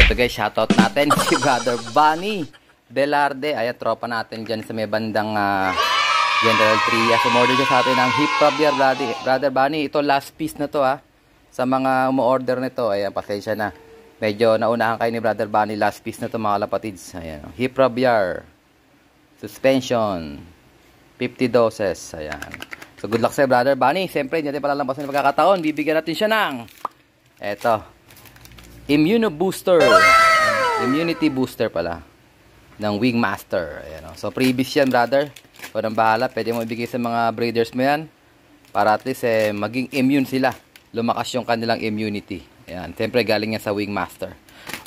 ito guys, shoutout natin si Brother Bunny Velarde. Ayan, tropa natin dyan sa may bandang General Trias. Umorder siya sa atin ng hip rub beer, Brother Bunny. Ito last piece na to sa mga umu-order nito. Ayan, pasensya na. Medyo naunahan kayo ni Brother Bunny. Last piece na to mga kalapatids. Ayan, hip rub beer. Suspension. 50 doses. Ayan. So good luck sa'yo, Brother Bunny. Siyempre, hindi natin palalampasan ng pagkakataon. Bibigyan natin siya ng eto. Immuno Booster. Immunity Booster pala. Ng Wingmaster. Ayan, so previous yan, brother. So nang bahala, pwede mo ibigay sa mga breeders mo yan. Para at least maging immune sila. Lumakas yung kanilang immunity. Ayan, siyempre galing yan sa Wingmaster.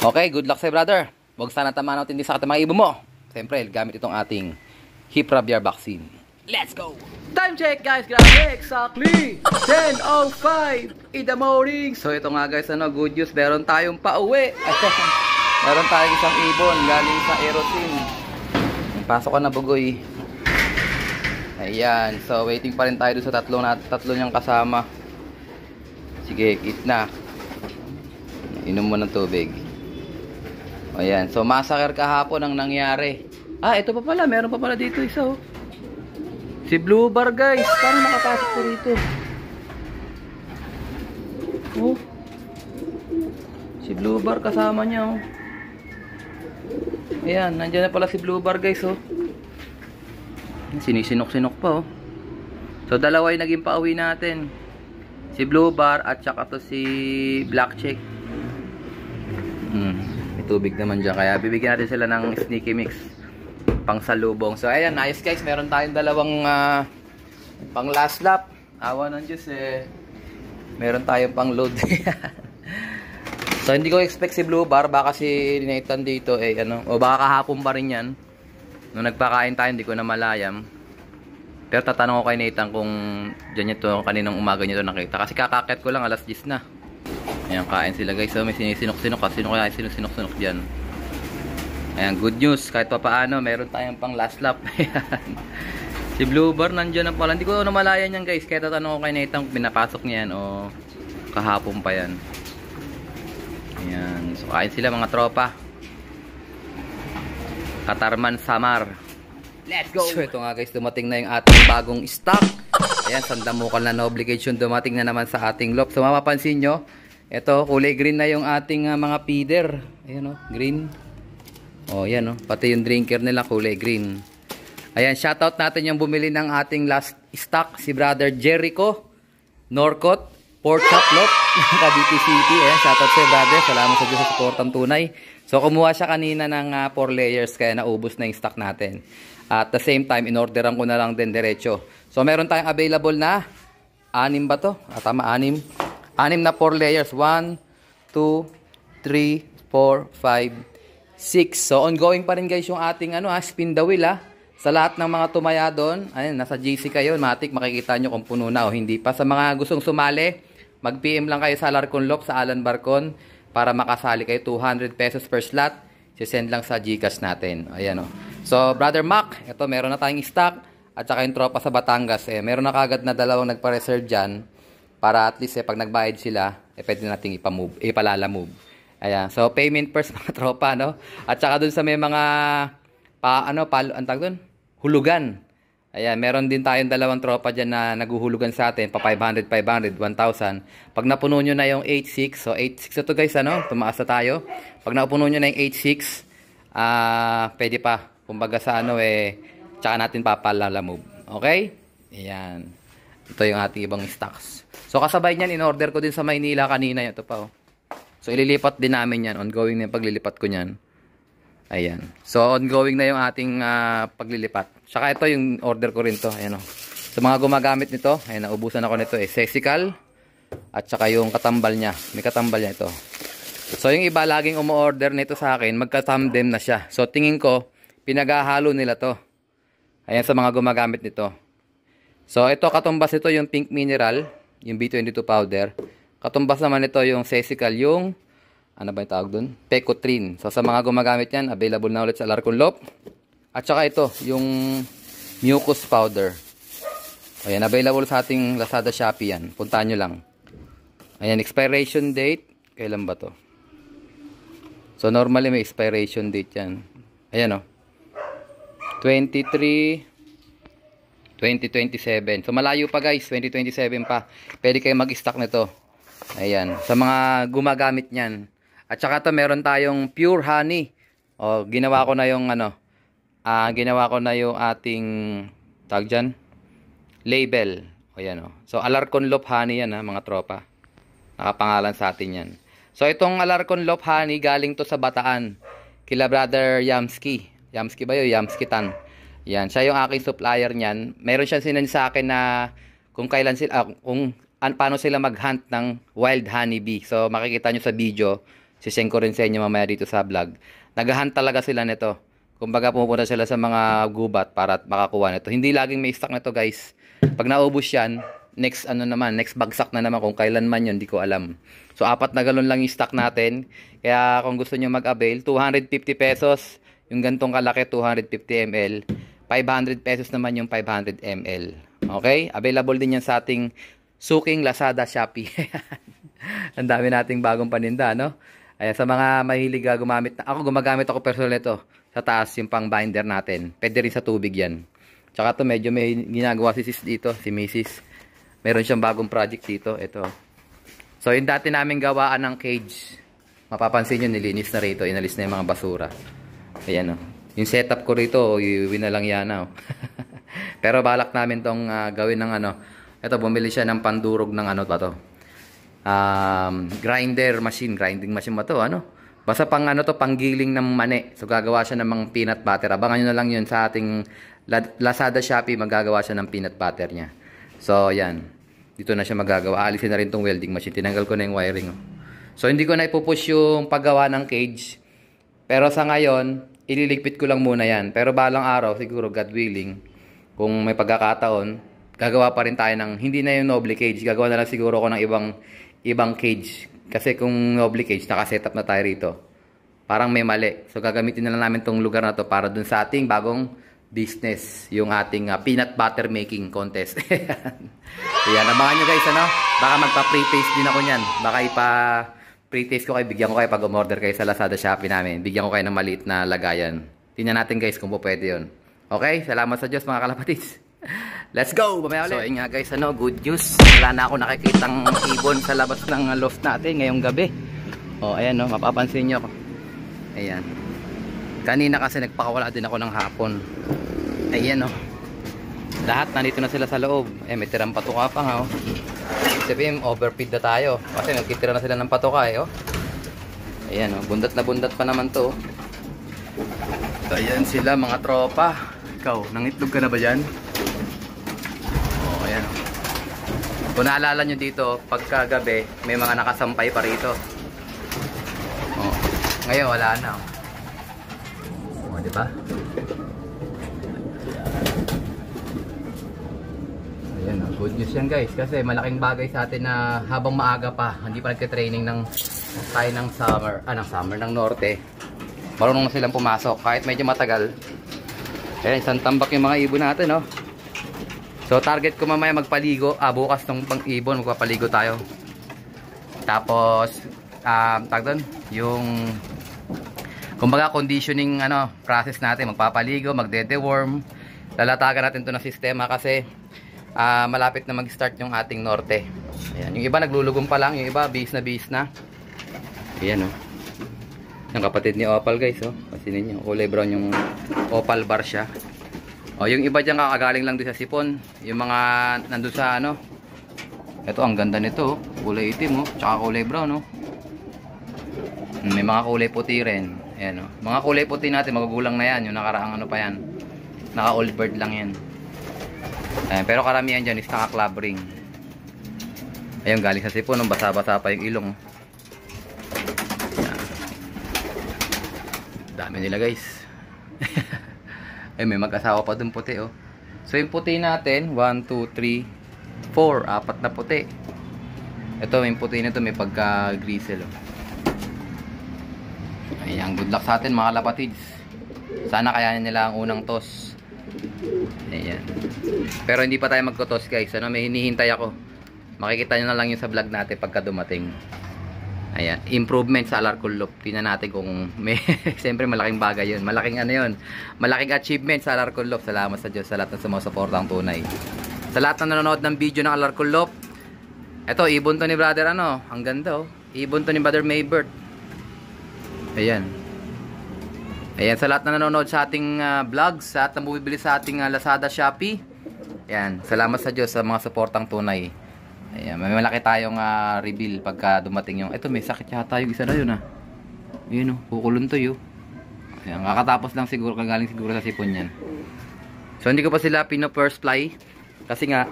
Okay, good luck sa'yo, brother. Huwag sana tamaan natin din sa mga ibon mo. Siyempre, gamit itong ating hip rub beer vaccine. Let's go! Time check guys, grabe, exactly 10:05 in the morning. So ito nga guys, good news, meron tayong pauwi. Meron tayong isang ibon galing sa Aerosin. Pasok ka na, Bugoy. Ayan, so waiting pa rin tayo sa tatlo niyang kasama. Sige, eat na. Inom mo ng tubig. Ayan, so massacre kahapon ang nangyari. Ito pa pala, meron pa pala dito isa Si Blue Bar guys, paano makapasok po rito? Si Blue Bar kasama niya Ayan, nandiyan na pala si Blue Bar guys Sinisinok-sinok pa So dalawa yung naging pauwi natin. Si Blue Bar at saka to si Black Chick. May tubig naman dyan, kaya bibigyan natin sila ng sneaky mix pang salubong. So ayan, nice guys, meron tayong dalawang pang last lap. Awa ng Diyos meron tayong pang load. So hindi ko expect si Blue Bar, baka si Nathan dito o baka kahapon pa rin yan. Nung nagpakain tayo, hindi ko na malayam. Pero tatanong ko kay Nathan kung dyan ito, kaninang umaga niya ito nakita. Kasi kakakit ko lang, alas 10 na. Ayan, kain sila guys. So may sinisinok-sinok kasi sino kaya sinisinok-sinok dyan. Ayan, good news. Kahit pa paano, meron tayong pang last lap. Si Blue Bar nandiyan na pala. Hindi ko na malayan yan guys. Kaya tatanong ko kay Nathan kung pinapasok niya yan o kahapon pa yan. Ayan. So kain sila mga tropa. Katarman Samar. Let's go! So ito nga guys, dumating na yung ating bagong stock. Ayan, sandamukal na obligation dumating na naman sa ating lop. So mapapansin nyo, ito kulay green na yung ating mga feeder. Ayan green. Yan pati yung drinker nila kulay green. Ayan, shoutout natin yung bumili ng ating last stock, si Brother Jericho Norcott, Port Chaplot, Cavite City. Ayan, shoutout sa'yo brother, salamat sa Diyos sa supportang tunay. So kumuha siya kanina ng 4 layers, kaya naubos na yung stock natin. At the same time, in-orderan ko na lang din diretso. So meron tayong available na 6 ba to? Tama, 6 na 4 layers. 1, 2, 3, 4, 5, 6. So ongoing pa rin guys yung ating spin the wheel sa lahat ng mga tumaya doon. Ayun, nasa GC kayo, matik makikita nyo kung puno na o hindi pa. Sa mga gustong sumali, mag-PM lang kayo sa Alarcon Lop, sa Alan Barcon, para makasali kayo. 200 pesos per slot. Sisend lang sa GCash natin. Ayan So Brother Mac, ito meron na tayong stock. At saka yung tropa sa Batangas, meron na kagad na dalawang nagpa-reserve dyan. Para at least pag nagbayad sila, pwede nating ipalala-move. Ayan, so payment first mga tropa, At saka dun sa may mga hulugan. Ayan, meron din tayong dalawang tropa dyan na naguhulugan sa atin, pa 500, 500, 1,000. Pag napuno nyo na yung 8,600, so 8,600 ito guys, tumaas na tayo. Pag napuno nyo na yung 8,600, pwede pa, kumbaga sa tsaka natin papalalamove. Okay? Ayan. Ito yung ating ibang stocks. So kasabay niyan, in-order ko din sa Maynila kanina. Ito pa So ililipat din namin yan. Ongoing na yung paglilipat ko niyan. Ayan. So ongoing na yung ating paglilipat. Tsaka ito yung order ko rin to. Ayan Sa mga gumagamit nito, ayan, naubusan ako nito Sesical. At saka yung katambal niya. May katambal niya ito. So yung iba laging umu-order nito sa akin, magka-tandem na siya. So tingin ko, pinaghahalo nila to. Ayan sa mga gumagamit nito. So ito katumbas ito yung pink mineral, yung B22 powder. Katumbas naman ito yung Sesical, yung ano ba yung tawag dun? Pecotrin. So sa mga gumagamit yan, available na ulit sa Alarcon Lop. At saka ito, yung mucus powder. Ayan, available sa ating Lazada, Shopee yan. Puntahan nyo lang. Ayan, expiration date. Kailan ba to? So normally may expiration date yan. Ayan o. 2027. So malayo pa guys, 2027 pa. Pwede kayo mag-stock nito. Ayan, sa mga gumagamit niyan. At saka to meron tayong pure honey. O ginawa ko na yung ginawa ko na yung ating tag dyan, label. O yan o. So Alarcon Loop Honey yan mga tropa. Nakapangalan sa atin yan. So itong Alarcon Loop Honey galing to sa Bataan. Kila brother Yamski. Yamski ba yun? Yamski Tan. Yan, siya yung aking supplier niyan. Meron siya sinend sa akin na kung kailan sila paano sila mag-hunt ng wild honeybee. So makikita nyo sa video, sisend ko rin sa inyo mamaya dito sa vlog. Nag-hunt talaga sila nito. Kumbaga pumupunta sila sa mga gubat para makakuha nito. Hindi laging may stock nito guys. Pag naubos yan, next bagsak na naman kung kailan man yun, di ko alam. So 4 na galon lang yung stock natin. Kaya kung gusto nyo mag-avail, 250 pesos. Yung gantong kalaki, 250 ml. 500 pesos naman yung 500 ml. Okay? Available din yan sa ating Suking, Lazada, Shopee. Ang dami nating bagong paninda, no? Ayan, sa mga mahilig gumamit. Gumagamit ako personal nito. Sa taas yung pang binder natin. Pwede rin sa tubig yan. Tsaka to medyo may ginagawa si sis dito, si Mrs. Meron siyang bagong project dito. Ito. So yung dati namin gawaan ng cage. Mapapansin nyo, nilinis na rito. Inalis na yung mga basura. Ayan o. Yung setup ko rito, iuwi na lang yan o. Pero balak namin tong gawin ng ito, bumili siya ng pandurog ng grinding machine ba to, Basta pang panggiling ng mani. So gagawa siya ng mga peanut butter. Abangan nyo na lang yun sa ating Lazada, Shopee, magagawa siya ng peanut butter niya. So yan. Dito na siya magagawa. Alisin na rin tong welding machine. Tinanggal ko na yung wiring. So hindi ko na ipupush yung paggawa ng cage. Pero sa ngayon, ililigpit ko lang muna yan. Pero balang araw, siguro God willing, kung may pagkakataon, gagawa pa rin tayo ng, hindi na yung noble cage. Gagawa na lang siguro ko ng ibang cage. Kasi kung noble cage, nakasetup na tayo rito. Parang may mali. So gagamitin na lang namin tong lugar na to para dun sa ating bagong business. Yung ating peanut butter making contest. Ayan, abangan nyo guys, Baka magpa-pre-taste din ako nyan. Baka pre-taste ko kayo, bigyan ko kayo pag umorder kayo sa Lazada, Shopee namin. Bigyan ko kayo ng maliit na lagayan. Tingnan natin guys kung po pwede yun. Okay, salamat sa Diyos mga kalapatids. Let's go! Mamaya ulit. So ayun nga guys, good news. Wala na ako nakikitang ibon sa labas ng loft natin ngayong gabi. O ayan mapapansin nyo. Ayan. Kanina kasi nagpakawala din ako ng hapon. Ayan lahat nandito na sila sa loob. May tirang patuka pa nga Sabihin, overfeed na tayo. Kasi nagkitira na sila ng patuka Ayan bundat na bundat pa naman to. So ayan sila mga tropa. Ikaw, nangitlog ka na ba dyan? Ayan. Kung naalala nyo dito, pagkagabi, may mga nakasampay pa rito. Ngayon, wala na. Diba? Ayan, good news yan guys. Kasi malaking bagay sa atin na habang maaga pa, hindi pa nagka-training tayo ng norte. Marunong na silang pumasok. Kahit medyo matagal. Ayan, isang tambak yung mga ibon natin, So target ko mamaya magpaligo. Bukas ng pang-ibon magpapaligo tayo. Tapos tag doon yung kumbaga conditioning process natin, magpapaligo, magde-deworm. Lalatagan natin 'to ng sistema kasi malapit na mag-start yung ating norte. Ayan, yung iba naglulugong pa lang, yung iba bihis na. Ayan yung kapatid ni Opal guys kasi ninyo, kulay brown yung Opal bar siya. Yung iba diyan kakagaling lang doon sa sipon. Yung mga nandun sa ito ang ganda nito, kulay itim tsaka kulay brown May mga kulay puti rin. Ayan mga kulay puti natin magugulang na yan. Yung nakaraang pa yan. Naka old bird lang yan. Ayan, pero karamihan dyan is naka club ring. Ayun galing sa sipon, basa-basa pa yung ilong. Ayan. Dami nila guys. Ay, may mag-asawa pa dun puti So yung puti natin 1, 2, 3, 4 4 na puti. Ito yung puti nito may pagka-grisel Ayan, good luck sa atin mga lapatids. Sana kayanin nila ang unang toss. Ayan. Pero hindi pa tayo magko-toss guys. May hinihintay ako. Makikita nyo na lang yung sa vlog natin pagka dumating. Ayan, improvement sa Alarcon Loop. Tingnan natin kung may siyempre malaking bagay 'yun. Malaking ano 'yun. Malaking achievement sa Alarcon Loop. Salamat sa Diyos sa lahat ng sumusuportang tunay. Sa lahat ng nanonood ng video ng Alarcon Loop. Ito, ibon to ni brother ano. Ang ganda oh. Ibon to ni brother Maybert. Ayan. Ayan, sa lahat na nanonood sa ating vlogs, sa lahat na bumibili sa ating Lazada, Shopee. Ayan, salamat sa Diyos sa mga suportang tunay. Ayan, may malaki tayong reveal pagka dumating yung... Ito, may sakit yata yung isa na yun Ayan o, kukulun to yun. Ayan, kakatapos lang siguro, kagaling siguro sa sipon yan. So, hindi ko pa sila pino-first fly. Kasi nga,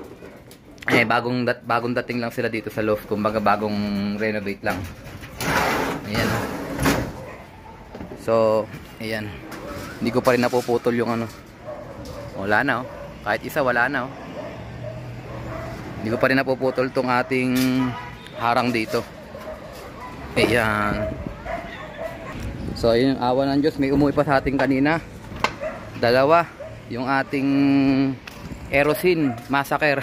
bagong dating lang sila dito sa loft. Kumbaga, bagong renovate lang. Ayan. So, ayan. Hindi ko pa rin napuputol yung ano. Wala na Kahit isa, wala na Hindi ko pa rin napuputol tong ating harang dito. Ayan. So, ayun, awa ng Diyos. May umuwi pa sa ating kanina. Dalawa. Yung ating Aerosine Massacre.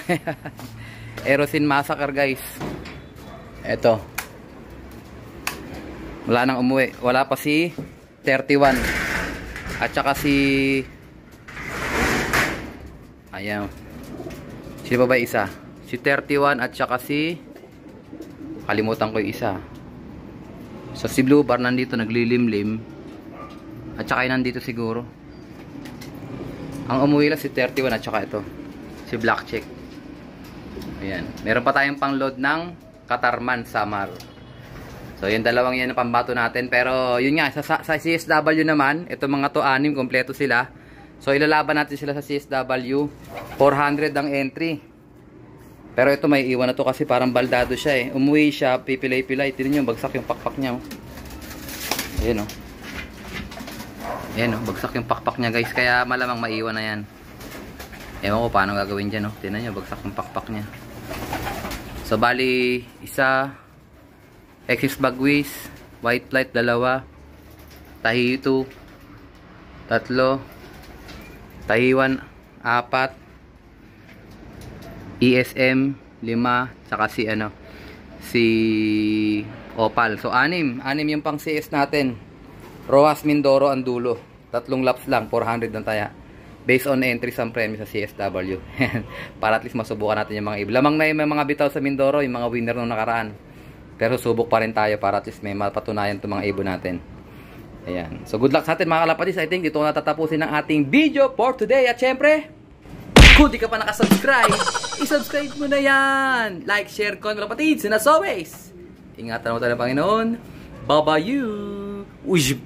Aerosine Massacre, guys. Eto. Wala nang umuwi. Wala pa si 31. At saka si... Ayan. Sino ba isa? Si 31 at saka si kalimutan ko yung isa. So si Blue Bar nandito naglilimlim. At saka yun nandito siguro. Ang umuwi lang si 31 at saka ito. Si Black Chick. Ayan. Meron pa tayong pang load ng Katarman Samar. So yung dalawang yan ang pambato natin. Pero yun nga, sa CSW naman, ito mga to 6, kompleto sila. So ilalaban natin sila sa CSW. 400 ang entry. Pero ito may iwan na to kasi parang baldado siya Umuwi siya, pipilay-pilay. Tignan nyo, bagsak yung pakpak niya Ayan Ayan bagsak yung pakpak niya guys. Kaya malamang maiwan na yan. Ewan ko paano gagawin dyan Tignan nyo, bagsak yung pakpak niya. So bali, isa Exis Bagwis, White Light 2, Tahi 2, 3, Tahiwan 4, ESM 5, saka si si Opal. So 6 yung pang CS natin. Rojas Mindoro ang dulo. 3 laps lang, 400 ang taya. Based on entries ang premyo sa CSW. Para at least masubukan natin yung mga iba. Lamang na yung mga bitaw sa Mindoro, yung mga winner nung nakaraan. Pero subok pa rin tayo para at least may mapatunayan itong mga ibon natin. Ayan. So good luck sa atin mga kalapatis. I think dito na tatapusin ang ating video for today. At syempre, kung di ka pa nakasubscribe, isubscribe mo na yan. Like, share, comment, kapatids. And as always, ingatan mo tayo ng Panginoon. Bye-bye you. Uy.